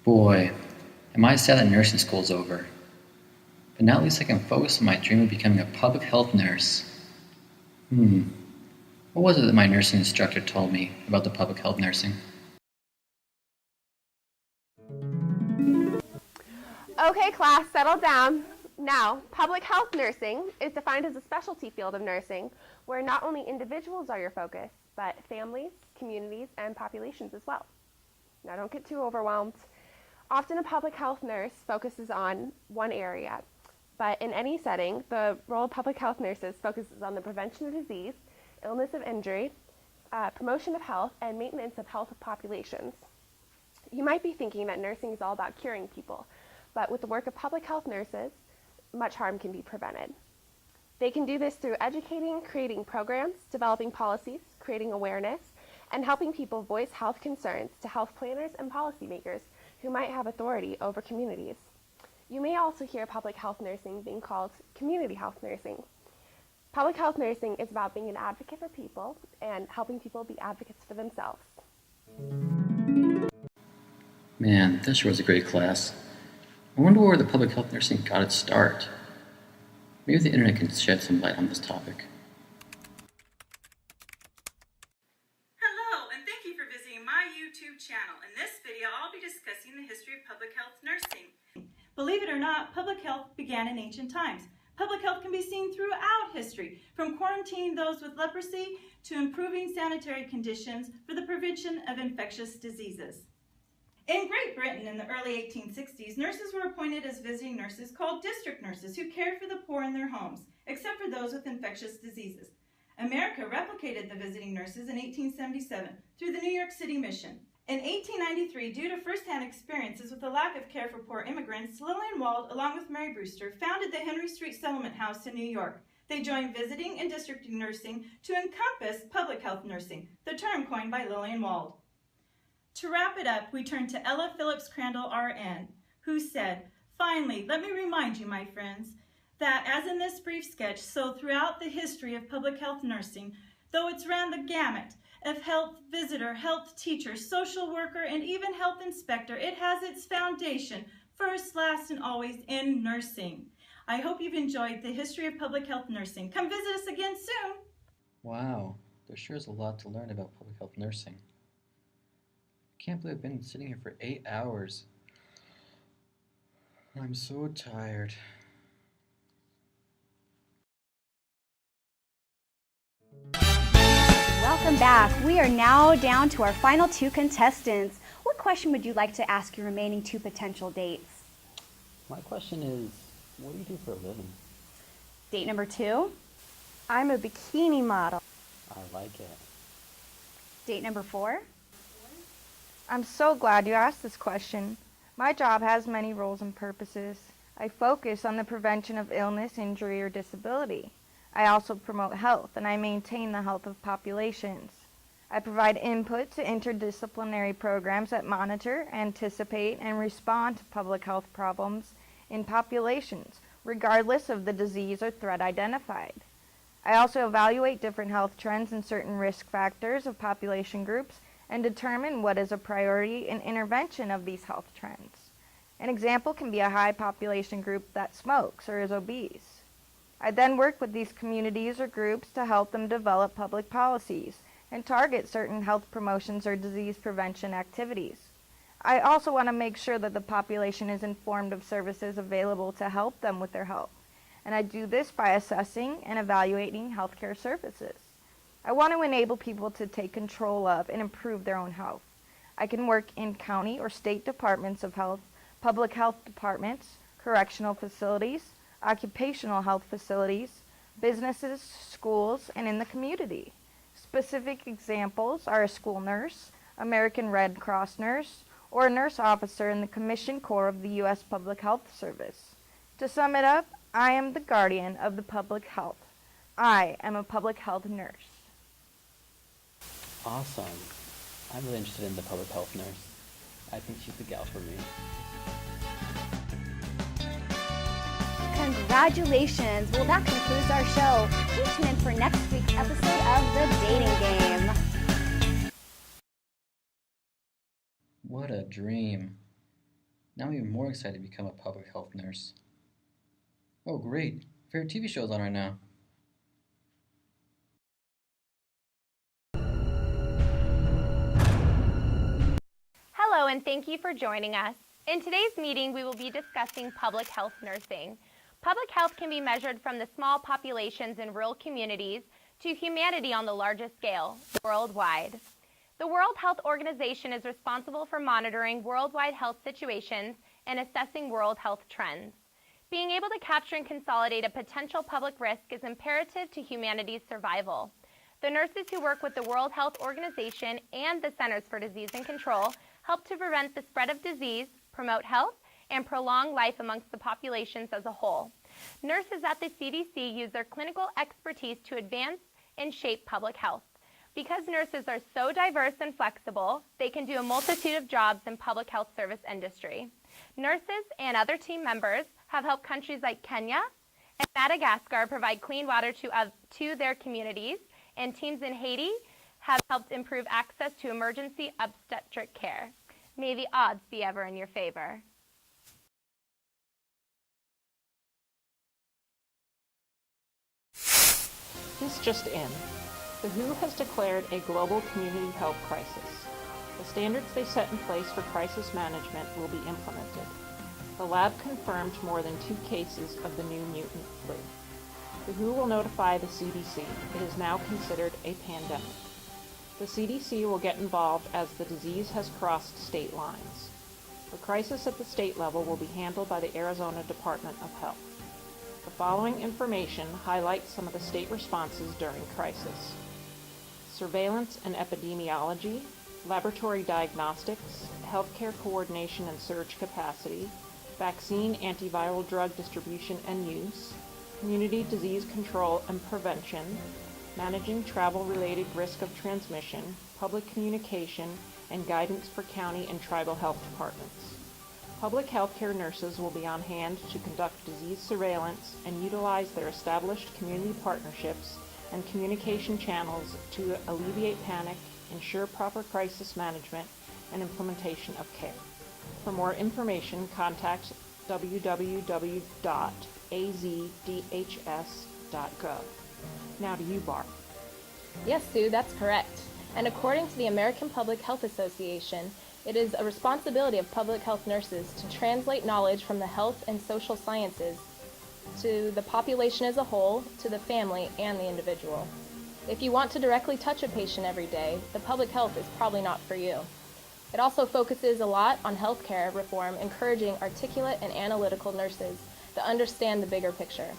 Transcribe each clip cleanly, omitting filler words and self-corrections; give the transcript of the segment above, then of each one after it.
Boy, am I sad that nursing school's over. But now at least I can focus on my dream of becoming a public health nurse. What was it that my nursing instructor told me about the public health nursing? Okay, class, settle down. Now, public health nursing is defined as a specialty field of nursing where not only individuals are your focus, but families, communities, and populations as well. Now, don't get too overwhelmed. Often a public health nurse focuses on one area, but in any setting, the role of public health nurses focuses on the prevention of disease, illness of injury, promotion of health, and maintenance of health of populations. You might be thinking that nursing is all about curing people, but with the work of public health nurses, much harm can be prevented. They can do this through educating, creating programs, developing policies, creating awareness, and helping people voice health concerns to health planners and policymakers who might have authority over communities. You may also hear public health nursing being called community health nursing. Public health nursing is about being an advocate for people and helping people be advocates for themselves. Man, this sure was a great class. I wonder where the public health nursing got its start. Maybe the internet can shed some light on this topic. Hello, and thank you for visiting my YouTube channel. In this video, I'll be discussing the history of public health nursing. Believe it or not, public health began in ancient times. Public health can be seen throughout history, from quarantining those with leprosy to improving sanitary conditions for the prevention of infectious diseases. In Great Britain in the early 1860s, nurses were appointed as visiting nurses called district nurses who cared for the poor in their homes, except for those with infectious diseases. America replicated the visiting nurses in 1877 through the New York City Mission. In 1893, due to first-hand experiences with the lack of care for poor immigrants, Lillian Wald, along with Mary Brewster, founded the Henry Street Settlement House in New York. They joined visiting and district nursing to encompass public health nursing, the term coined by Lillian Wald. To wrap it up, we turn to Ella Phillips Crandall, RN, who said, "Finally, let me remind you, my friends, that as in this brief sketch, so throughout the history of public health nursing, though it's ran the gamut of health visitor, health teacher, social worker, and even health inspector, it has its foundation, first, last, and always in nursing." I hope you've enjoyed the history of public health nursing. Come visit us again soon. Wow, there sure is a lot to learn about public health nursing. I can't believe I've been sitting here for 8 hours. I'm so tired. Welcome back. We are now down to our final two contestants. What question would you like to ask your remaining two potential dates? My question is, what do you do for a living? Date number 2. I'm a bikini model. I like it. Date number 4. I'm so glad you asked this question. My job has many roles and purposes. I focus on the prevention of illness, injury, or disability. I also promote health, and I maintain the health of populations. I provide input to interdisciplinary programs that monitor, anticipate, and respond to public health problems in populations, regardless of the disease or threat identified. I also evaluate different health trends and certain risk factors of population groups and determine what is a priority in intervention of these health trends. An example can be a high population group that smokes or is obese. I then work with these communities or groups to help them develop public policies and target certain health promotions or disease prevention activities. I also want to make sure that the population is informed of services available to help them with their health, and I do this by assessing and evaluating healthcare services. I want to enable people to take control of and improve their own health. I can work in county or state departments of health, public health departments, correctional facilities, occupational health facilities, businesses, schools, and in the community. Specific examples are a school nurse, American Red Cross nurse, or a nurse officer in the Commissioned Corps of the U.S. Public Health Service. To sum it up, I am the guardian of the public health. I am a public health nurse. Awesome. I'm really interested in the public health nurse. I think she's the gal for me. Congratulations! Well, that concludes our show. Please tune in for next week's episode of The Dating Game. What a dream. Now I'm even more excited to become a public health nurse. Oh, great. Favorite TV show's on right now. Hello, and thank you for joining us. In today's meeting, we will be discussing public health nursing. Public health can be measured from the small populations in rural communities to humanity on the largest scale, worldwide. The World Health Organization is responsible for monitoring worldwide health situations and assessing world health trends. Being able to capture and consolidate a potential public risk is imperative to humanity's survival. The nurses who work with the World Health Organization and the Centers for Disease and Control help to prevent the spread of disease, promote health, and prolong life amongst the populations as a whole. Nurses at the CDC use their clinical expertise to advance and shape public health. Because nurses are so diverse and flexible, they can do a multitude of jobs in public health service industry. Nurses and other team members have helped countries like Kenya and Madagascar provide clean water to their communities, and teams in Haiti have helped improve access to emergency obstetric care. May the odds be ever in your favor. This just in. The WHO has declared a global community health crisis. The standards they set in place for crisis management will be implemented. The lab confirmed more than 2 cases of the new mutant flu. The WHO will notify the CDC. It is now considered a pandemic. The CDC will get involved as the disease has crossed state lines. The crisis at the state level will be handled by the Arizona Department of Health. The following information highlights some of the state responses during crisis. Surveillance and epidemiology, laboratory diagnostics, healthcare coordination and surge capacity, vaccine antiviral drug distribution and use, community disease control and prevention, managing travel-related risk of transmission, public communication, and guidance for county and tribal health departments. Public healthcare nurses will be on hand to conduct disease surveillance and utilize their established community partnerships and communication channels to alleviate panic, ensure proper crisis management, and implementation of care. For more information, contact www.azdhs.gov. Now to you, Barb. Yes, Sue, that's correct. And according to the American Public Health Association, it is a responsibility of public health nurses to translate knowledge from the health and social sciences to the population as a whole, to the family, and the individual. If you want to directly touch a patient every day, the public health is probably not for you. It also focuses a lot on healthcare reform, encouraging articulate and analytical nurses that understand the bigger picture.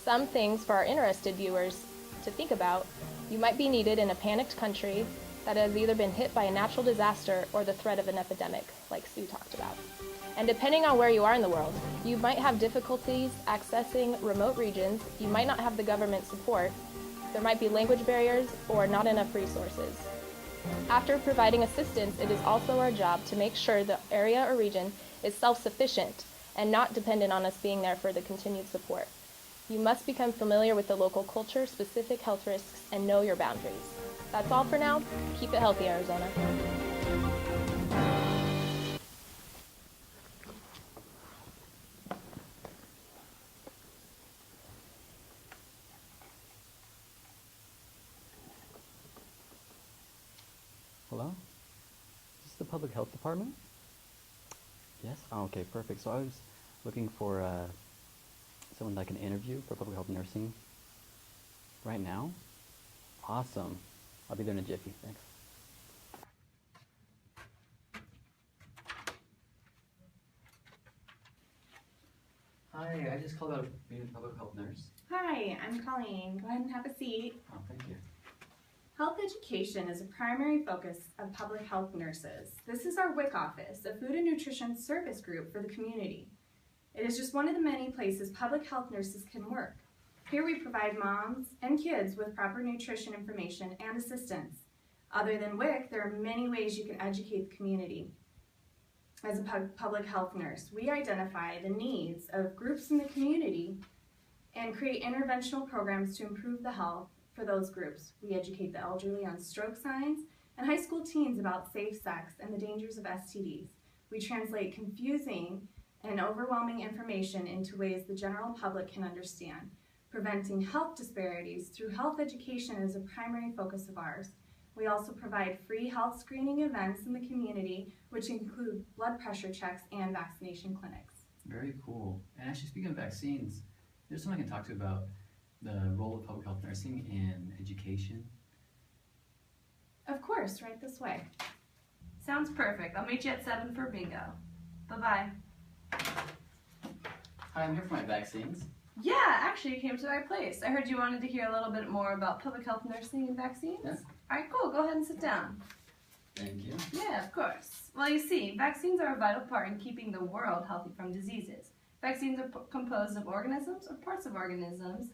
Some things for our interested viewers to think about: you might be needed in a panicked country that has either been hit by a natural disaster or the threat of an epidemic, like Sue talked about. And depending on where you are in the world, you might have difficulties accessing remote regions, you might not have the government support, there might be language barriers or not enough resources. After providing assistance, it is also our job to make sure the area or region is self-sufficient and not dependent on us being there for the continued support. You must become familiar with the local culture, specific health risks, and know your boundaries. That's all for now. Keep it healthy, Arizona. Hello? Is this the public health department? Yes? Oh, okay, perfect. So I was looking for someone that I can interview for public health nursing right now. Awesome. I'll be there in a jiffy. Thanks. Hi, I just called out being a public health nurse. Hi, I'm Colleen. Go ahead and have a seat. Oh, thank you. Health education is a primary focus of public health nurses. This is our WIC office, a food and nutrition service group for the community. It is just one of the many places public health nurses can work. Here we provide moms and kids with proper nutrition information and assistance. Other than WIC, there are many ways you can educate the community. As a public health nurse, we identify the needs of groups in the community and create interventional programs to improve the health for those groups. We educate the elderly on stroke signs and high school teens about safe sex and the dangers of STDs. We translate confusing and overwhelming information into ways the general public can understand. Preventing health disparities through health education is a primary focus of ours. We also provide free health screening events in the community, which include blood pressure checks and vaccination clinics. Very cool. And actually, speaking of vaccines, there's someone I can talk to about the role of public health nursing in education. Of course, right this way. Sounds perfect. I'll meet you at 7 for bingo. Bye-bye. Hi, I'm here for my vaccines. Yeah, actually you came to the right place. I heard you wanted to hear a little bit more about public health nursing and vaccines. Yeah. All right, cool. Go ahead and sit down. Thank you. Yeah, of course. Well, you see, vaccines are a vital part in keeping the world healthy from diseases. Vaccines are composed of organisms or parts of organisms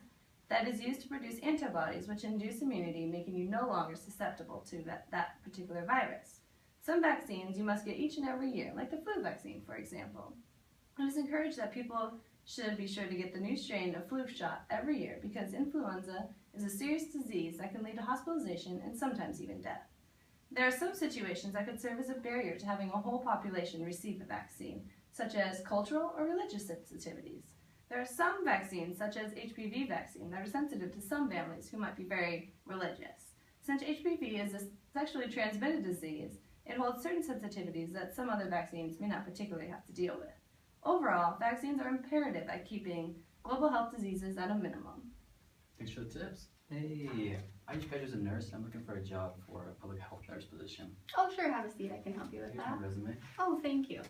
that is used to produce antibodies which induce immunity, making you no longer susceptible to that particular virus. Some vaccines you must get each and every year, like the flu vaccine, for example. It is encouraged that people should be sure to get the new strain of flu shot every year because influenza is a serious disease that can lead to hospitalization and sometimes even death. There are some situations that could serve as a barrier to having a whole population receive the vaccine, such as cultural or religious sensitivities. There are some vaccines, such as HPV vaccine, that are sensitive to some families who might be very religious. Since HPV is a sexually transmitted disease, it holds certain sensitivities that some other vaccines may not particularly have to deal with. Overall, vaccines are imperative at keeping global health diseases at a minimum. Thanks for the tips. Hey, I just graduated as a nurse and I'm looking for a job for a public health nurse position. Oh, sure, have a seat. I can help you with Here's that. my resume. Oh, thank you.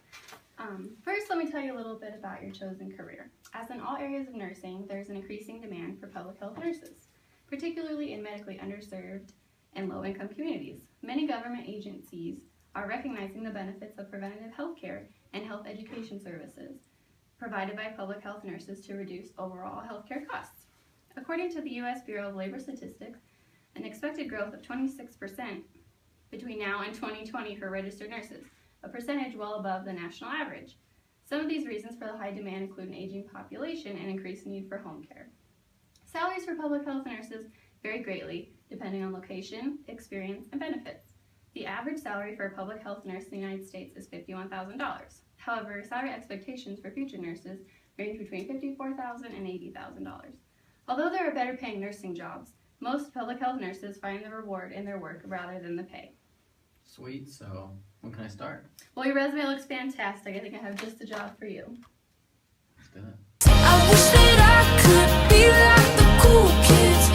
First, let me tell you a little bit about your chosen career. As in all areas of nursing, there's an increasing demand for public health nurses, particularly in medically underserved and low-income communities. Many government agencies are recognizing the benefits of preventative health care and health education services provided by public health nurses to reduce overall healthcare costs. According to the U.S. Bureau of Labor Statistics, an expected growth of 26% between now and 2020 for registered nurses, a percentage well above the national average. Some of these reasons for the high demand include an aging population and increased need for home care. Salaries for public health nurses vary greatly depending on location, experience, and benefits. The average salary for a public health nurse in the United States is $51,000. However, salary expectations for future nurses range between $54,000 and $80,000. Although there are better paying nursing jobs, most public health nurses find the reward in their work rather than the pay. Sweet, so when can I start? Well, your resume looks fantastic. I think I have just the job for you. Let's do it. I wish that I could be like the cool kids.